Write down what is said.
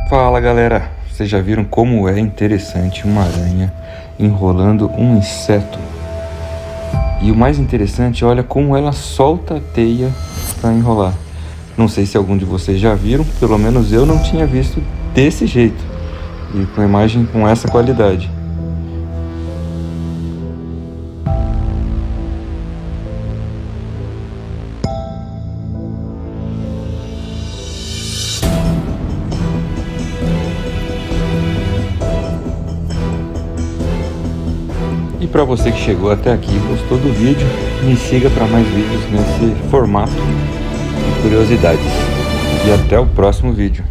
Fala galera, vocês já viram como é interessante uma aranha enrolando um inseto? E o mais interessante, olha como ela solta a teia para enrolar. Não sei se algum de vocês já viram, pelo menos eu não tinha visto desse jeito e com a imagem com essa qualidade. E para você que chegou até aqui e gostou do vídeo, me siga para mais vídeos nesse formato de curiosidades. E até o próximo vídeo.